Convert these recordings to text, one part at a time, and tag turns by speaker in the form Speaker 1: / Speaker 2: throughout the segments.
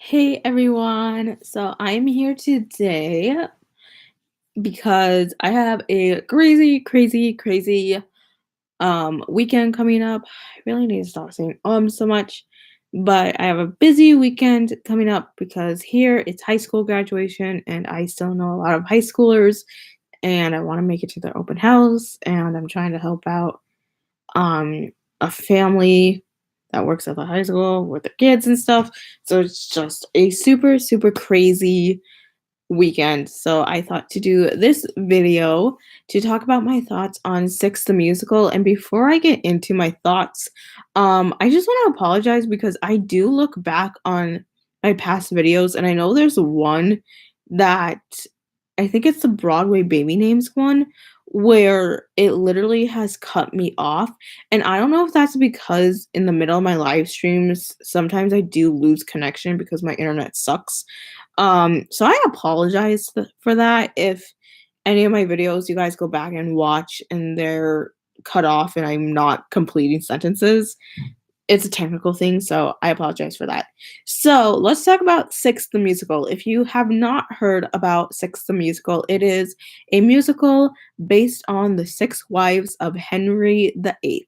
Speaker 1: Hey everyone. So I'm here today because I have a crazy weekend coming up. I really need to stop saying so much, but I have a busy weekend coming up because here it's high school graduation and I still know a lot of high schoolers and I want to make it to their open house and I'm trying to help out um a family that works at the high school with their kids and stuff. So it's just a super crazy weekend. So I thought to do this video to talk about my thoughts on Six the Musical. And before I get into my thoughts, I just want to apologize because I do look back on my past videos and I know there's one that I think it's the Broadway Baby Names one where it literally has cut me off. And I don't know if that's because in the middle of my live streams, sometimes I do lose connection because my internet sucks. So I apologize for that if any of my videos you guys go back and watch and they're cut off and I'm not completing sentences. It's a technical thing, so I apologize for that. So let's talk about Six the Musical. If you have not heard about Six the Musical, it is a musical based on the six wives of Henry VIII.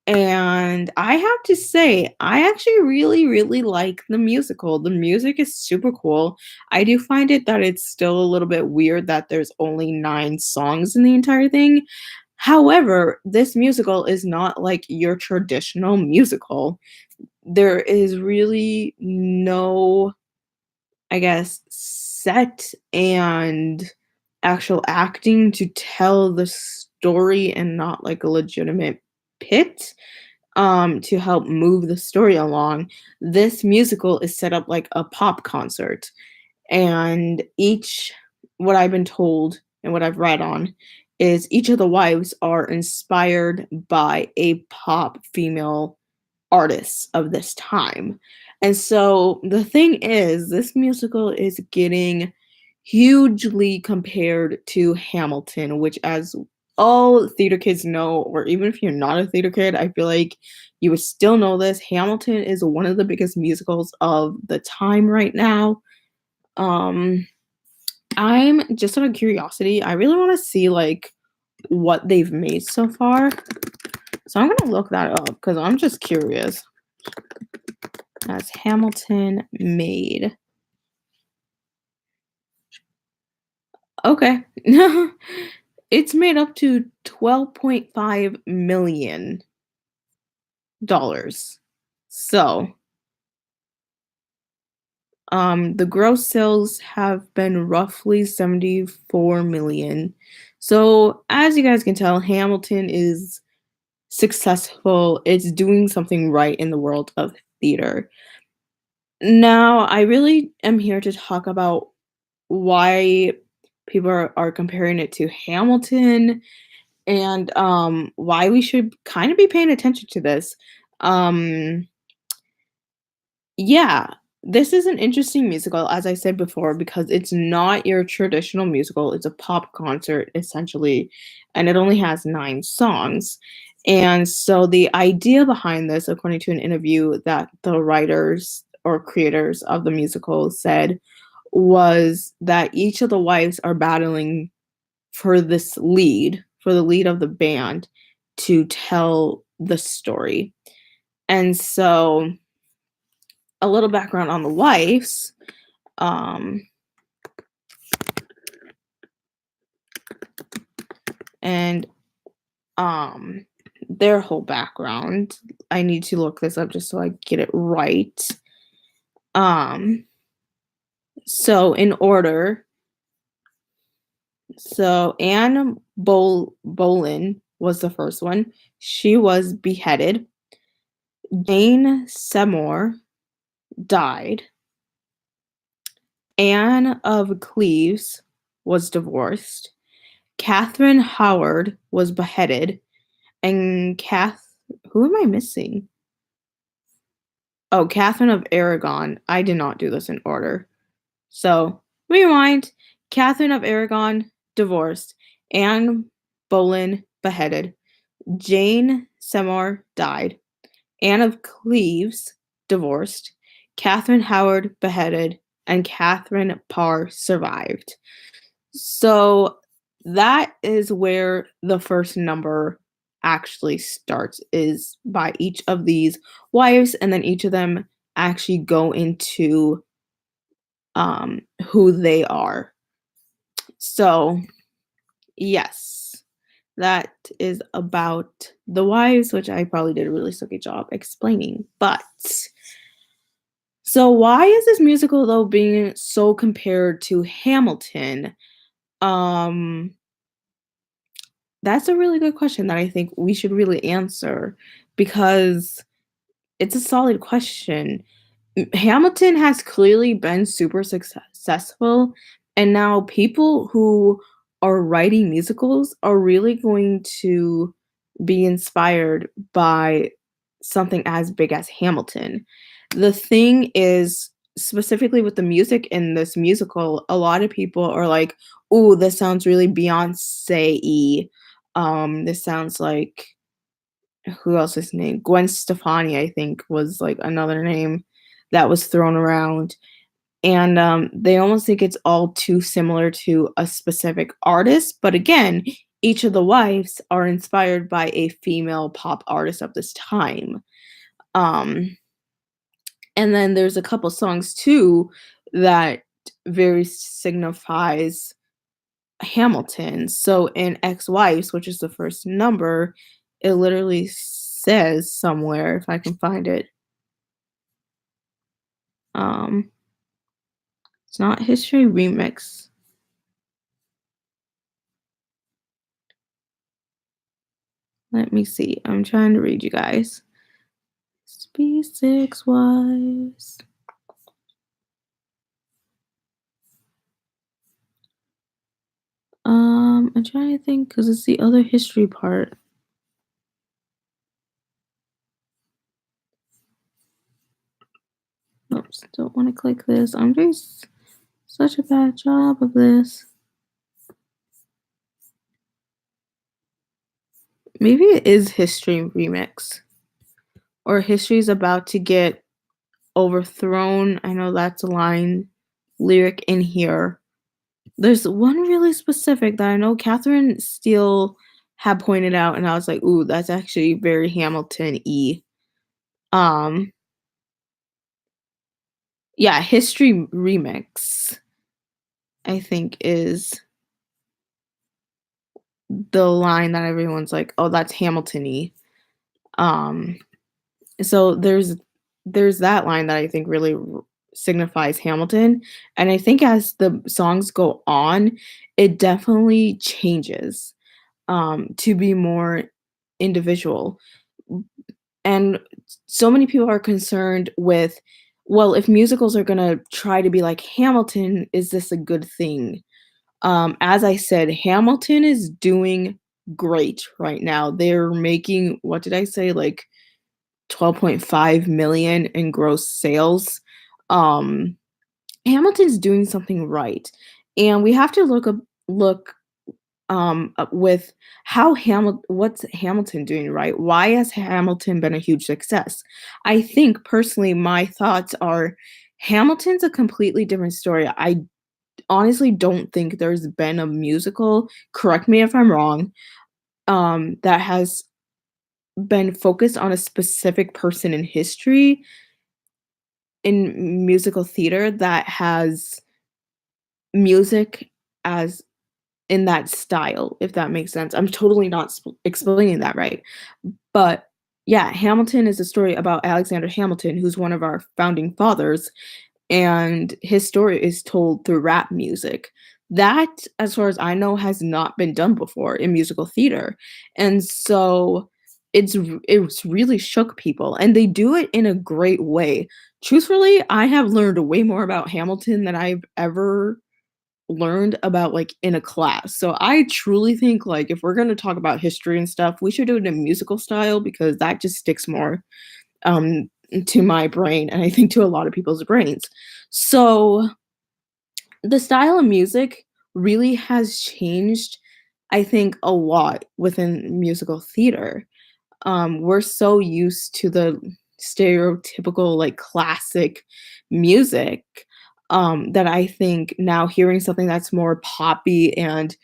Speaker 1: And I have to say, I actually really like the musical. The music is super cool. I do find it that it's still a little bit weird that there's only 9 songs in the entire thing. However, this musical is not like your traditional musical. There is really no, I guess, set and actual acting to tell the story and not like a legitimate pit to help move the story along. This musical is set up like a pop concert, and what I've been told and what I've read on is each of the wives are inspired by a pop female artists of this time. And so the thing is, this musical is getting hugely compared to Hamilton, which, as all theater kids know, or even if you're not a theater kid, I feel like you would still know this. Hamilton is one of the biggest musicals of the time right now. Um, I'm just out of curiosity. I really want to see like what they've made so far. So I'm gonna look that up because I'm just curious. Has Hamilton made? Okay. It's made up to $12.5 million. So, the gross sales have been roughly 74 million. So, as you guys can tell, Hamilton is successful. It's doing something right in the world of theater. Now, I really am here to talk about why people are comparing it to Hamilton and why we should kind of be paying attention to this. Um, yeah, this is an interesting musical, as I said before, because it's not your traditional musical. It's a pop concert, essentially, and it only has 9 songs. And so the idea behind this, according to an interview that the writers or creators of the musical said, was that each of the wives are battling for the lead of the band to tell the story. And so a little background on the wives. Um, and their whole background. I need to look this up just so I get it right. Um, so in order, so Anne Boleyn was the first one. She was beheaded. Jane Seymour died. Anne of Cleves was divorced. Catherine Howard was beheaded. And who am I missing? Oh, Catherine of Aragon. I did not do this in order. So, rewind. Catherine of Aragon, divorced. Anne Boleyn, beheaded. Jane Seymour died. Anne of Cleves, divorced. Catherine Howard beheaded, and Catherine Parr survived. So that is where the first number actually starts, is by each of these wives, and then each of them actually go into who they are. So yes, that is about the wives, which I probably did a really sucky job explaining. But so why is this musical though being so compared to Hamilton? Um that's a really good question that I think we should really answer, because it's a solid question. Hamilton has clearly been super successful, and now people who are writing musicals are really going to be inspired by something as big as Hamilton. The thing is, specifically with the music in this musical, a lot of people are like, "Ooh, this sounds really Beyonce-y. This sounds like" who else is named? Gwen Stefani, I think, was like another name that was thrown around. And they almost think it's all too similar to a specific artist. But again, each of the wives are inspired by a female pop artist of this time. Um, and then there's a couple songs too that very signifies Hamilton. So in Ex-Wives, which is the first number, it literally says somewhere, if I can find it. Um, it's not History Remix. Let me see. I'm trying to read you guys. B6 Wives. I'm trying to think because it's the other history part. Oops, don't want to click this. I'm doing such a bad job of this. Maybe it is History Remix. Or History's about to get overthrown. I know that's a line lyric in here. There's one really specific that I know Catherine Steele had pointed out, and I was like, ooh, that's actually very Hamilton-y. Um, yeah, History Remix, I think, is the line that everyone's like, oh, that's Hamilton-y. Um, so there's that line that I think really signifies Hamilton, and I think as the songs go on, it definitely changes to be more individual. And so many people are concerned with, well, if musicals are gonna try to be like Hamilton, is this a good thing? As I said, Hamilton is doing great right now. They're making, what did I say, like 12.5 million in gross sales. Um, Hamilton's doing something right, and we have to look with how what's Hamilton doing right? Why has Hamilton been a huge success? I think personally, my thoughts are Hamilton's a completely different story. I honestly don't think there's been a musical, correct me if I'm wrong, that has been focused on a specific person in history in musical theater that has music as in that style, if that makes sense. I'm totally not explaining that right. But yeah, Hamilton is a story about Alexander Hamilton, who's one of our founding fathers, and his story is told through rap music. That, as far as I know, has not been done before in musical theater. And so it's really shook people, and they do it in a great way. Truthfully, I have learned way more about Hamilton than I've ever learned about like in a class. So I truly think like if we're going to talk about history and stuff, we should do it in musical style because that just sticks more um to my brain, and I think to a lot of people's brains. So the style of music really has changed, I think, a lot within musical theater. We're so used to the stereotypical, like, classic music, that I think now hearing something that's more poppy and,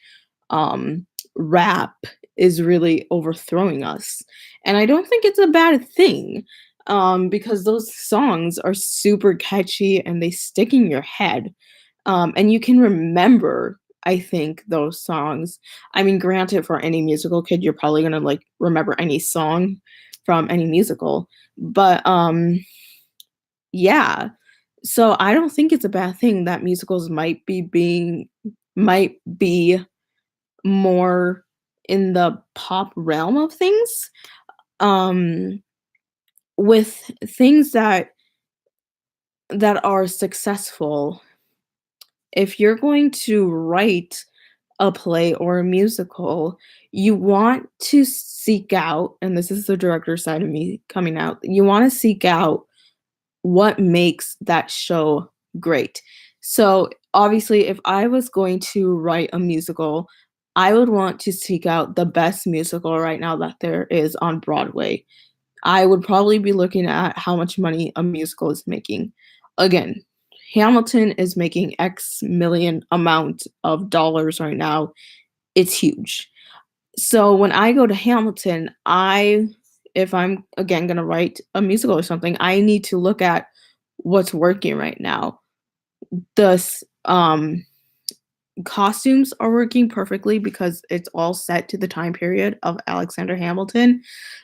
Speaker 1: um, rap is really overthrowing us, and I don't think it's a bad thing, because those songs are super catchy and they stick in your head, and you can remember, I think, those songs. I mean, granted, for any musical kid, you're probably gonna, like, remember any song from any musical, but, yeah. So, I don't think it's a bad thing that musicals might be more in the pop realm of things, um, with things that are successful. If you're going to write a play or a musical, you want to seek out, and this is the director side of me coming out, you wanna seek out what makes that show great. So, obviously, if I was going to write a musical, I would want to seek out the best musical right now that there is on Broadway. I would probably be looking at how much money a musical is making. Again, Hamilton is making X million amount of dollars right now. It's huge. So when I go to Hamilton, if I'm again gonna write a musical or something, I need to look at what's working right now. The costumes are working perfectly because it's all set to the time period of Alexander Hamilton.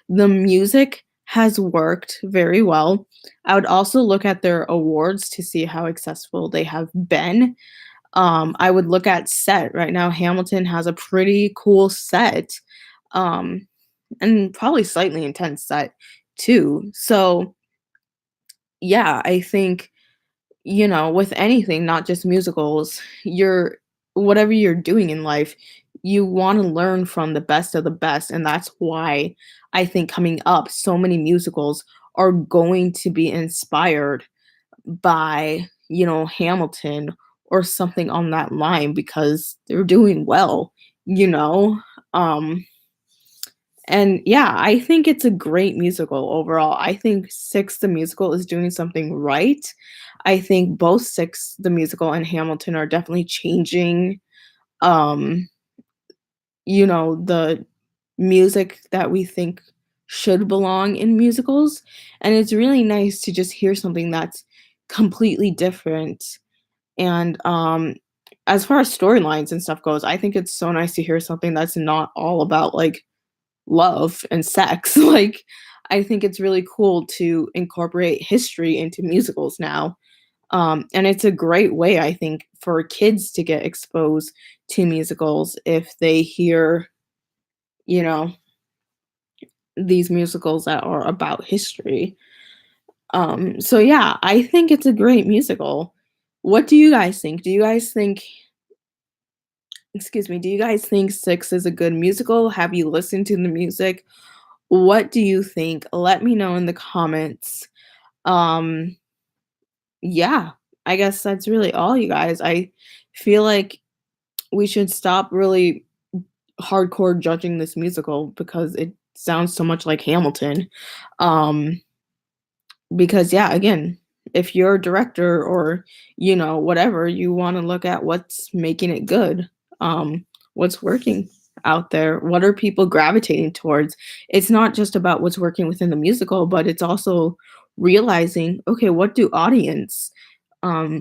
Speaker 1: The music has worked very well. I would also look at their awards to see how successful they have been. I would look at set. Right now, Hamilton has a pretty cool set, um, and probably slightly intense set too. So, yeah, I think, with anything, not just musicals, whatever you're doing in life, you want to learn from the best of the best. And that's why I think coming up, so many musicals are going to be inspired by, Hamilton or something on that line because they're doing well, you know? Um, and yeah, I think it's a great musical overall. I think Six the Musical is doing something right. I think both Six the Musical and Hamilton are definitely changing, um, the music that we think should belong in musicals. And it's really nice to just hear something that's completely different. And as far as storylines and stuff goes, I think it's so nice to hear something that's not all about like love and sex. Like, I think it's really cool to incorporate history into musicals now. And it's a great way, I think, for kids to get exposed to musicals if they hear, you know, these musicals that are about history. So yeah, I think it's a great musical. What do you guys think? Do you guys think Six is a good musical? Have you listened to the music? What do you think? Let me know in the comments. Um, yeah, I guess that's really all, you guys. I feel like we should stop really hardcore judging this musical because it sounds so much like Hamilton. Um, because yeah, again, if you're a director or whatever, you want to look at what's making it good, what's working out there, what are people gravitating towards. It's not just about what's working within the musical, but it's also realizing, okay, what do audience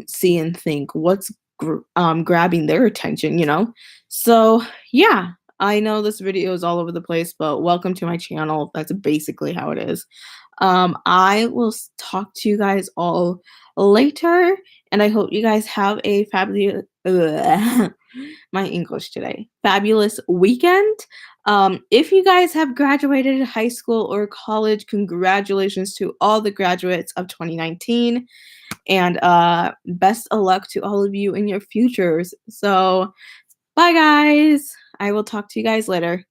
Speaker 1: see and think, what's grabbing their attention. So yeah, I know this video is all over the place, but welcome to my channel. That's basically how it is. I will talk to you guys all later, and I hope you guys have a fabulous my English today. Fabulous weekend. If you guys have graduated high school or college, congratulations to all the graduates of 2019, and best of luck to all of you in your futures. So, bye guys. I will talk to you guys later.